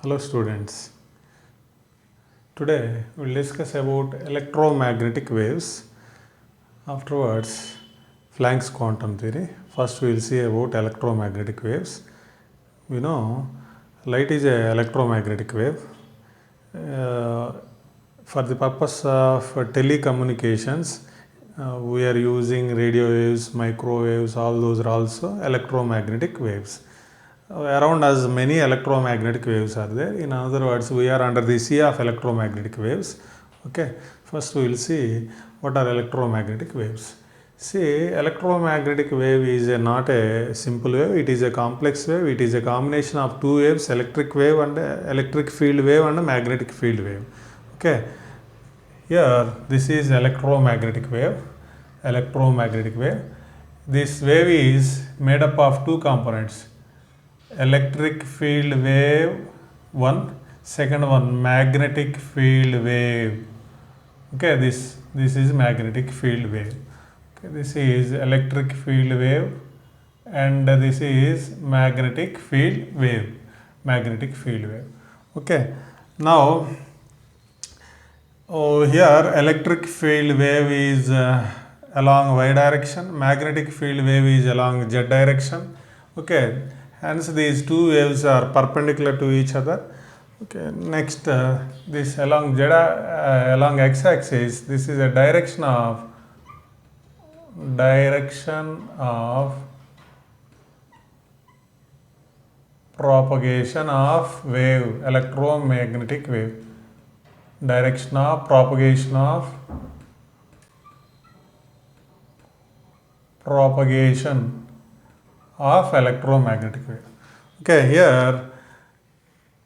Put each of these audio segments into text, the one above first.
Hello students. Today we will discuss about electromagnetic waves. Afterwards, Planck's quantum theory. First we will see about electromagnetic waves. We know light is an electromagnetic wave. For the purpose of telecommunications, we are using radio waves, microwaves, all those are also electromagnetic waves. Around us many electromagnetic waves are there. In other words, we are under the sea of electromagnetic waves. Okay, first we will see what are electromagnetic waves. See, electromagnetic wave is not a simple wave, it is a complex wave. It is a combination of two waves, electric wave and electric field wave and a magnetic field wave. Okay, here this is electromagnetic wave. Electromagnetic wave. This wave is made up of two components. Electric field wave one, second one magnetic field wave. Okay, this is magnetic field wave. Okay, this is electric field wave and this is magnetic field wave. Magnetic field wave. Okay, now here electric field wave is along y direction, magnetic field wave is along z direction. Okay, hence these two waves are perpendicular to each other. Okay, next this along along x-axis, this is a direction of propagation of wave, electromagnetic wave. Direction of propagation of electromagnetic wave. Okay, here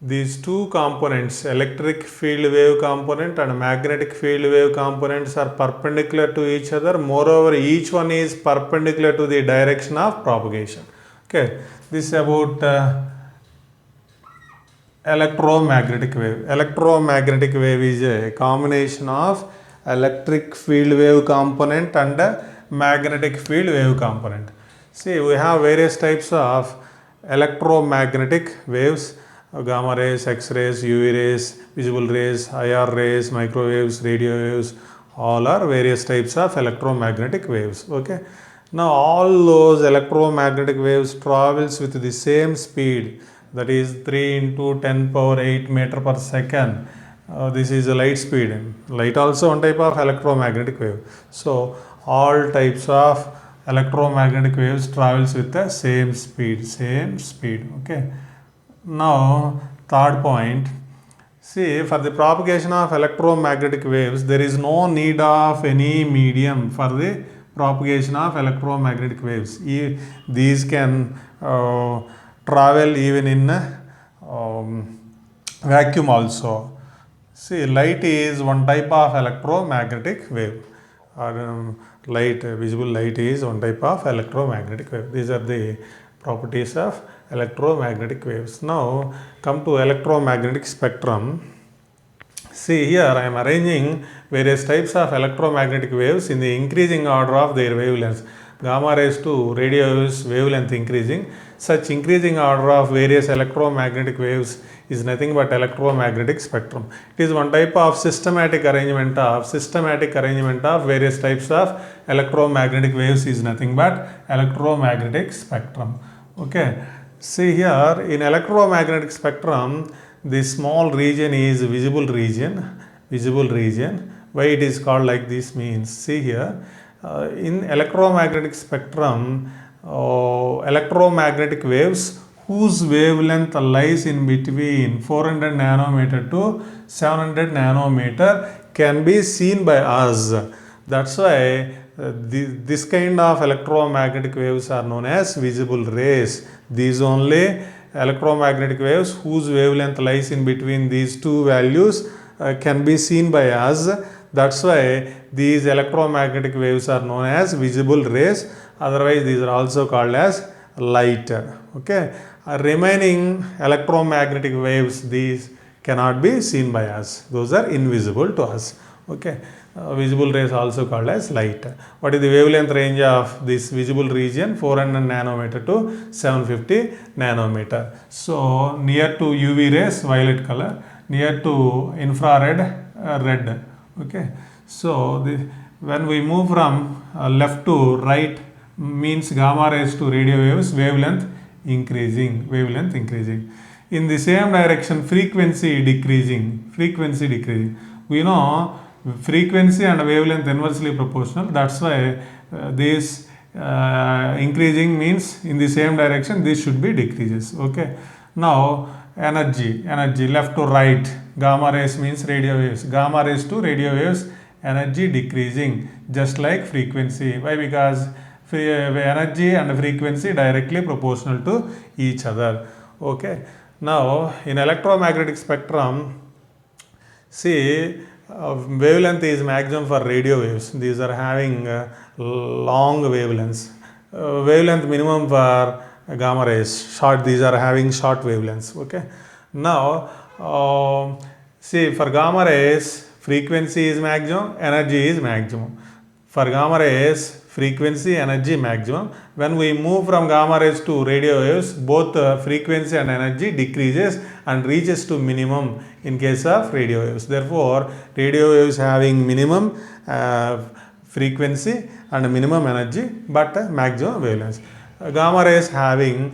these two components, electric field wave component and magnetic field wave components, are perpendicular to each other. Moreover, each one is perpendicular to the direction of propagation. Okay, this is about electromagnetic wave. Electromagnetic wave is a combination of electric field wave component and magnetic field wave component. See, we have various types of electromagnetic waves: gamma rays, X-rays, UV rays, visible rays, IR rays, microwaves, radio waves, all are various types of electromagnetic waves. Okay, now all those electromagnetic waves travels with the same speed, that is 3 into 10 power 8 meter per second. This is a light speed. Light also one type of electromagnetic wave. So all types of electromagnetic waves travels with the same speed. Okay, now third point. See, for the propagation of electromagnetic waves, there is no need of any medium for the propagation of electromagnetic waves. These can travel even in vacuum also. See, light is one type of electromagnetic wave. Visible light is one type of electromagnetic wave. These are the properties of electromagnetic waves. Now come to electromagnetic spectrum. See, here I am arranging various types of electromagnetic waves in the increasing order of their wavelengths. Gamma rays to radio waves wavelength increasing. Such increasing order of various electromagnetic waves is nothing but electromagnetic spectrum. It is one type of systematic arrangement of various types of electromagnetic waves is nothing but electromagnetic spectrum. Okay, see here in electromagnetic spectrum, this small region is visible region. Why it is called like this means, see here, in electromagnetic spectrum, electromagnetic waves whose wavelength lies in between 400 nanometer to 700 nanometer can be seen by us. That's why this kind of electromagnetic waves are known as visible rays. These only electromagnetic waves whose wavelength lies in between these two values can be seen by us. That's why these electromagnetic waves are known as visible rays. Otherwise, these are also called as light. Okay, remaining electromagnetic waves, these cannot be seen by us. Those are invisible to us. Okay, visible rays also called as light. What is the wavelength range of this visible region? 400 nanometer to 750 nanometer. So near to UV rays, violet color, near to infrared, red. Okay. So when we move from left to right, means gamma rays to radio waves, wavelength increasing. In the same direction, frequency decreasing. We know frequency and wavelength inversely proportional. That's why this increasing means in the same direction, this should be decreases. Okay. Now energy left to right, gamma rays means radio waves, gamma rays to radio waves, energy decreasing, just like frequency. Why? Because energy and frequency directly proportional to each other. Okay. Now in electromagnetic spectrum, see, wavelength is maximum for radio waves. These are having long wavelengths. Wavelength minimum for gamma rays, short. These are having short wavelengths. Okay. Now see, for gamma rays, frequency is maximum, energy is maximum. For gamma rays, frequency, energy maximum. When we move from gamma rays to radio waves, both frequency and energy decreases and reaches to minimum in case of radio waves. Therefore, radio waves having minimum frequency and minimum energy but maximum wavelengths. Gamma rays having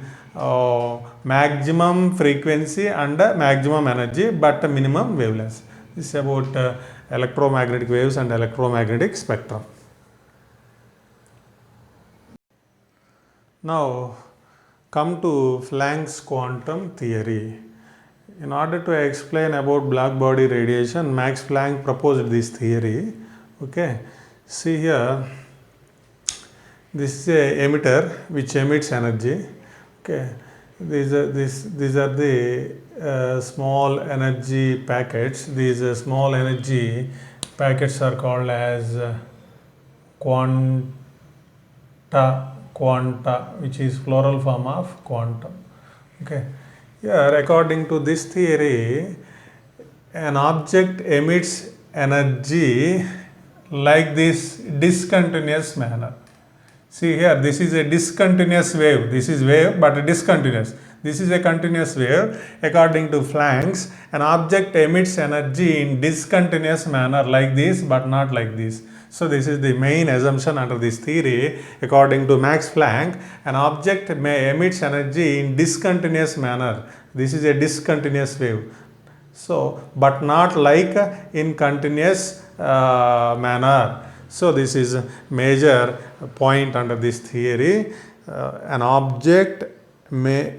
maximum frequency and maximum energy but minimum wavelengths. This is about electromagnetic waves and electromagnetic spectrum. Now come to Planck's quantum theory. In order to explain about black body radiation, Max Planck proposed this theory. Okay, see here, this is a emitter which emits energy. Okay, these are the small energy packets. These small energy packets are called as quanta, which is plural form of quantum. Okay, here according to this theory, an object emits energy like this discontinuous manner. See here, this is a discontinuous wave. This is wave but discontinuous. This is a continuous wave. According to Planck's, an object emits energy in discontinuous manner like this but not like this. So this is the main assumption under this theory. According to Max Planck, an object may emit energy in discontinuous manner. This is a discontinuous wave. So, but not like in continuous manner. So this is a major point under this theory. An object may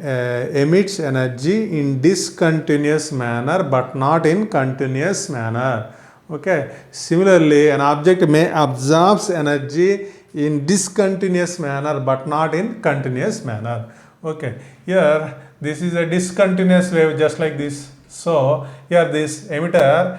emits energy in discontinuous manner but not in continuous manner. Okay. Similarly, an object may absorb energy in discontinuous manner but not in continuous manner. Okay. Here, this is a discontinuous wave just like this. So, here this emitter,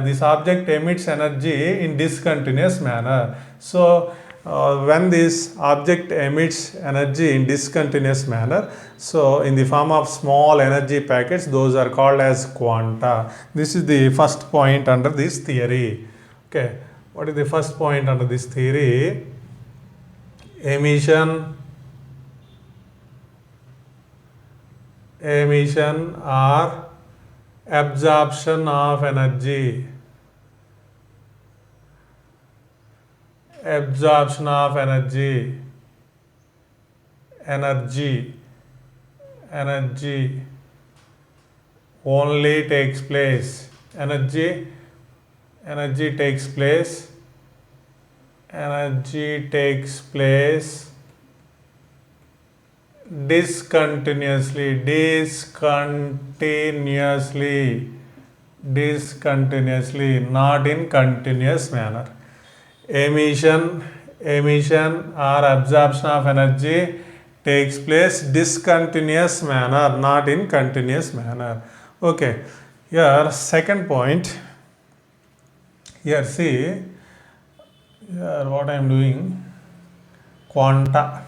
this object emits energy in discontinuous manner. So, when this object emits energy in discontinuous manner, so in the form of small energy packets, those are called as quanta. This is the first point under this theory. Okay, what is the first point under this theory? Emission or absorption of energy. Absorption of energy only takes place. Energy takes place discontinuously, not in continuous manner. Emission or absorption of energy takes place discontinuous manner, not in continuous manner. Okay, here second point. Here see, here what I am doing, quanta.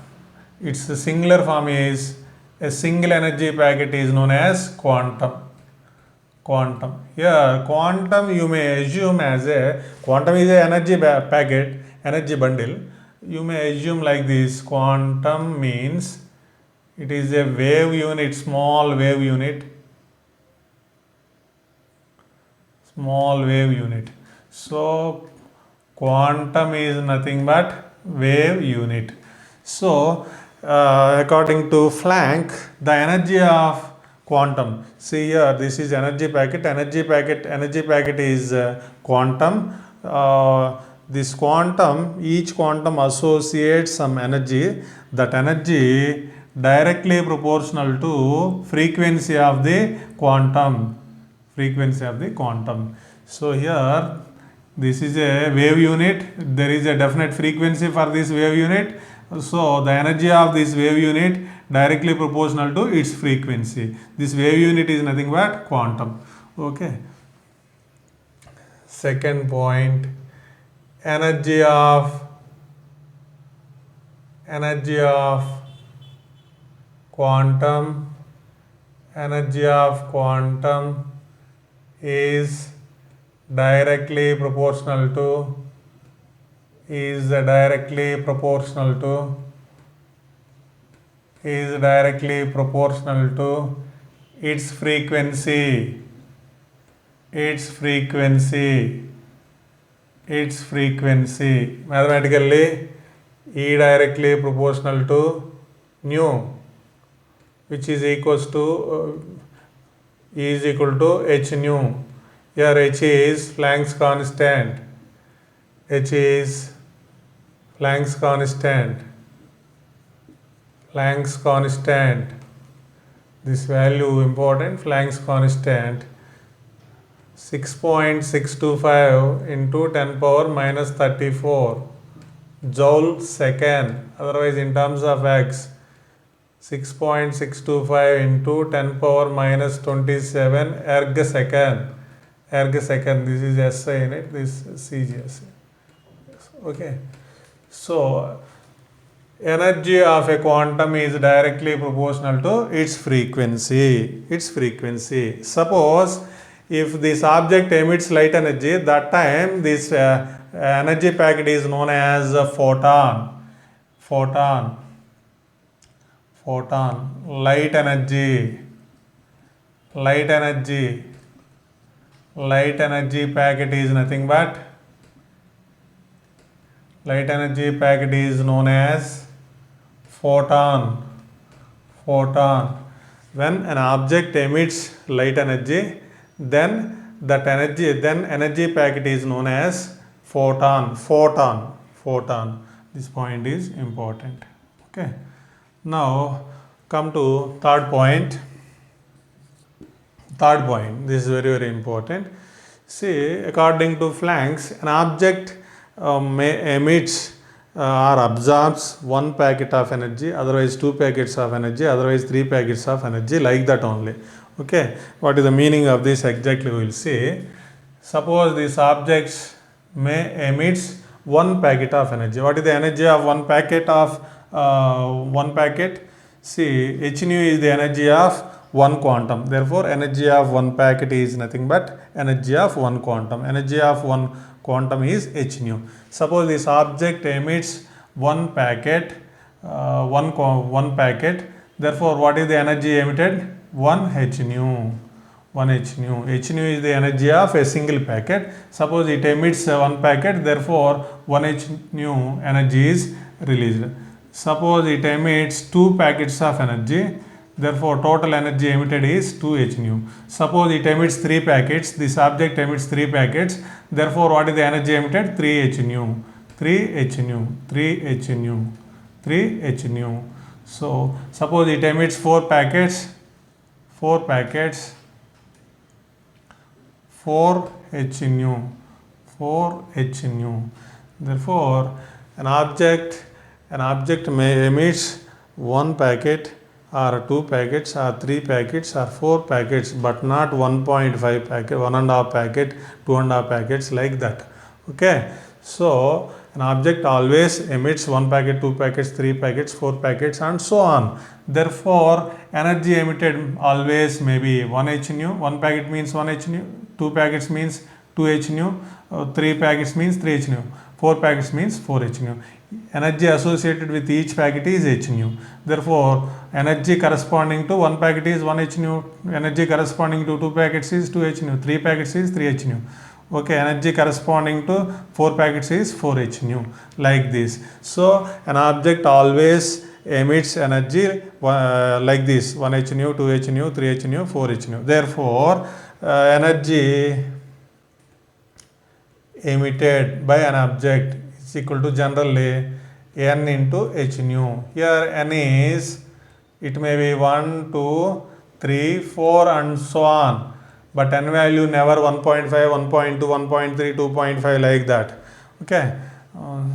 Its singular form is, a single energy packet is known as quantum. quantum. Here quantum you may assume as a quantum is a energy packet, energy bundle. You may assume like this: quantum means it is a wave unit, small wave unit, small wave unit. So quantum is nothing but wave unit. So according to Planck, the energy of quantum, see here, this is energy packet, energy packet is quantum. This quantum, each quantum associates some energy. That energy directly proportional to frequency of the quantum, So here this is a wave unit, there is a definite frequency for this wave unit. So the energy of this wave unit directly proportional to its frequency. This wave unit is nothing but quantum. Okay. Second point, energy of quantum, energy of quantum is directly proportional to its frequency. Mathematically, E directly proportional to nu, which is equals to E is equal to h nu. Here h is Planck's constant. Planck's constant. This value important, Planck's constant. 6.625 into 10 power minus 34 joule second, otherwise in terms of x, 6.625 into 10 power minus 27 erg second. This is SI in it, this CGS. Okay. So energy of a quantum is directly proportional to its frequency. Suppose if this object emits light energy, that time this energy packet is known as a photon. Light energy packet is nothing but known as photon. When an object emits light energy, then energy packet is known as photon. This point is important. Okay. Now come to third point. This is very, very important. See, according to Planck, an object emits or absorbs one packet of energy, otherwise two packets of energy, otherwise three packets of energy, like that only. Okay, what is the meaning of this exactly we will see. Suppose these objects may emits one packet of energy. What is the energy of one packet See, h nu is the energy of one quantum. Therefore, energy of one packet is nothing but energy of one quantum. Energy of one quantum is h nu. Suppose this object emits one packet. Therefore, what is the energy emitted? 1 h nu. H nu is the energy of a single packet. Suppose it emits one packet, therefore 1 h nu energy is released. Suppose it emits two packets of energy, therefore total energy emitted is 2 h nu. Suppose it emits three packets, this object emits three packets, therefore what is the energy emitted? 3 h nu. So suppose it emits four packets, 4 h nu. Therefore an object may emit one packet or two packets or three packets or four packets, but not 1.5 packet, 1.5 packet, 2.5 packets, like that. Okay. So An object always emits 1 packet, 2 packets, 3 packets, 4 packets and so on. Therefore, energy emitted always may be 1 h nu. 1 packet means 1 h nu, 2 packets means 2 h nu, 3 packets means 3 h nu, 4 packets means 4 h nu. Energy associated with each packet is h nu. Therefore, energy corresponding to 1 packet is 1 h nu, energy corresponding to 2 packets is 2 h nu, 3 packets is 3 h nu. Okay, energy corresponding to 4 packets is 4 h nu, like this. So an object always emits energy like this: 1 h nu, 2 h nu, 3 h nu, 4 h nu. Therefore energy emitted by an object is equal to generally n into h nu. Here n is, it may be 1, 2, 3, 4 and so on, but n value never 1.5, 1.2, 1.3, 2.5 like that. Okay,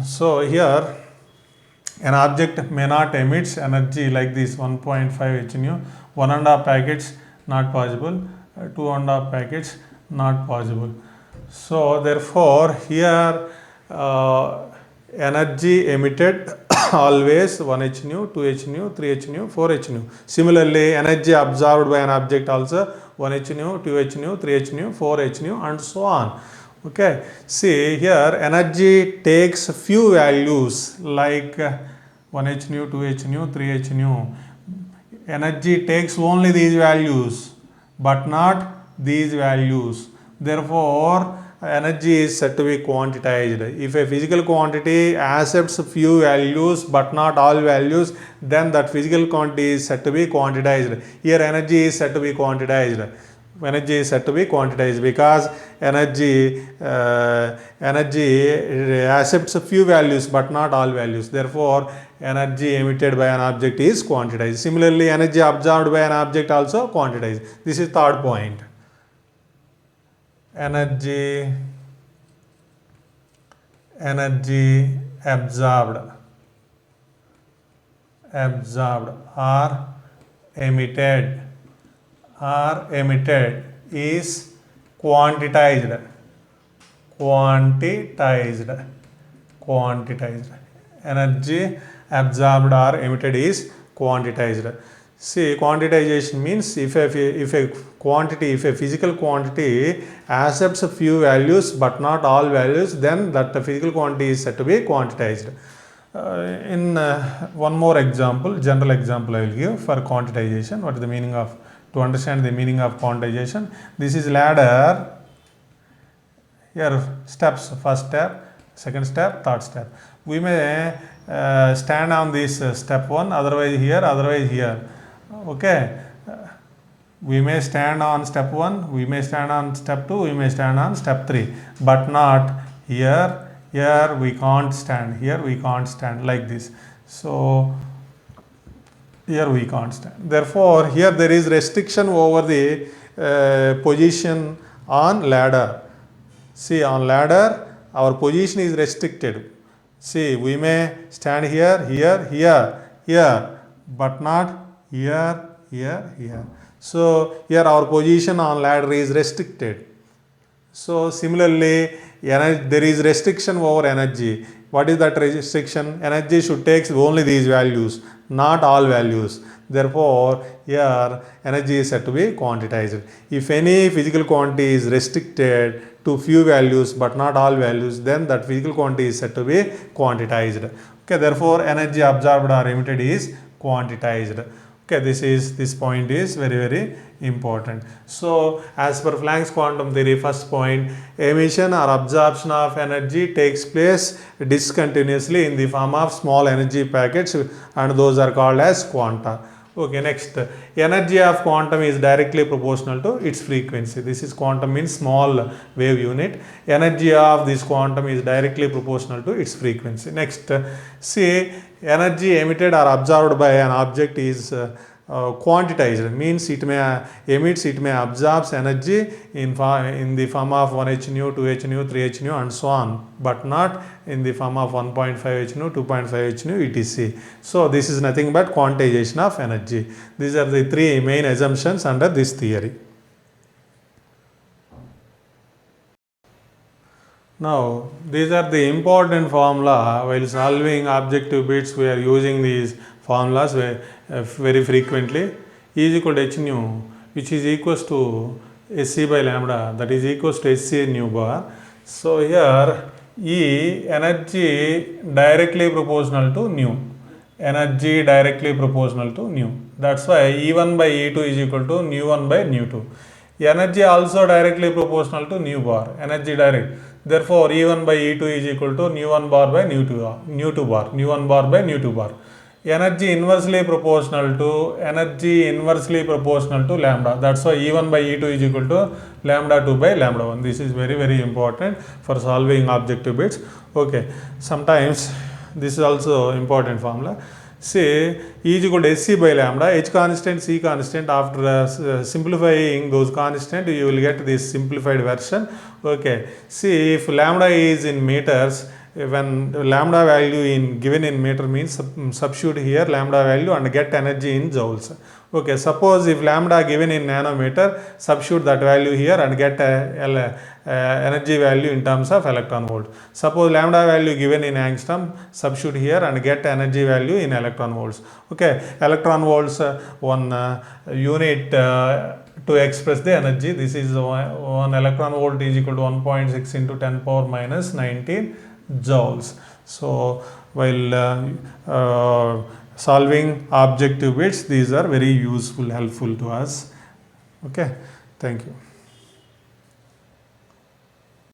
so here an object may not emit energy like this 1.5 h nu, 1.5 packets not possible, 2.5 packets not possible. So therefore here energy emitted always 1 h nu, 2 h nu, 3 h nu, 4 h nu. Similarly, energy absorbed by an object also 1 h nu, 2 h nu, 3 h nu, 4 h nu and so on. Okay, see here energy takes few values like 1 h nu, 2 h nu, 3 h nu. Energy takes only these values but not these values. Therefore, energy is said to be quantitized. If a physical quantity accepts few values but not all values, then that physical quantity is said to be quantitized. Here energy is said to be quantitized. Energy is said to be quantitized because energy accepts a few values but not all values. Therefore, energy emitted by an object is quantitized. Similarly, energy absorbed by an object also quantitized. This is third point. Energy absorbed or emitted is quantitized. Energy absorbed or emitted is quantitized. See, quantitization means if a physical quantity accepts a few values but not all values, then that physical quantity is said to be quantitized. One more example, general example I will give for quantitization. What is the meaning of, to understand the meaning of quantitization? This is ladder. Here steps: first step, second step, third step. We may stand on this step 1, otherwise here, otherwise here. Okay, we may stand on step 1, we may stand on step 2, we may stand on step 3, but not here. Here we can't stand, here we can't stand, like this. So here we can't stand. Therefore, here there is restriction over the position on ladder. See, on ladder our position is restricted. See, we may stand here, here, here, but not here, here. So here our position on ladder is restricted. So similarly, there is restriction over energy. What is that restriction? Energy should take only these values, not all values. Therefore, here energy is said to be quantitized. If any physical quantity is restricted to few values but not all values, then that physical quantity is said to be quantitized. Okay, therefore energy absorbed or emitted is quantitized. Okay, this point is very important. So as per Planck's quantum theory, first point, emission or absorption of energy takes place discontinuously in the form of small energy packets, and those are called as quanta. Okay, next, energy of quantum is directly proportional to its frequency. This is quantum means small wave unit. Energy of this quantum is directly proportional to its frequency. Next, see, energy emitted or absorbed by an object is quantitized, means it may emits, it may absorbs energy in the form of 1 h nu, 2 h nu, 3 h nu and so on, but not in the form of 1.5 h nu, 2.5 h nu, etc. So this is nothing but quantization of energy. These are the three main assumptions under this theory. Now, these are the important formula. While solving objective bits, we are using these formulas very frequently. E is equal to h nu, which is equals to SC by lambda, that is equals to SC nu bar. So here E, energy directly proportional to nu. Energy directly proportional to nu. That's why E1 by E2 is equal to nu1 by nu2. Energy also directly proportional to nu bar. Energy direct. Therefore, E1 by E2 is equal to nu1 bar by nu2 bar. Nu1 bar by nu2 bar. Energy inversely proportional to lambda. That's why E1 by E2 is equal to lambda 2 by lambda 1. This is very, very important for solving objective bits. Okay, sometimes this is also important formula. Say E is equal to SC by lambda, H constant, C constant. After simplifying those constant, you will get this simplified version. Okay, see, if lambda is in meters, when lambda value given in meter means substitute here lambda value and get energy in joules. Okay, suppose if lambda given in nanometer, substitute that value here and get energy value in terms of electron volt. Suppose lambda value given in angstrom, substitute here and get energy value in electron volts. Okay, electron volts, one unit to express the energy. This is 1 electron volt is equal to 1.6 into 10 power minus 19 joules. So while solving objective bits, these are very useful, helpful to us. Okay, thank you.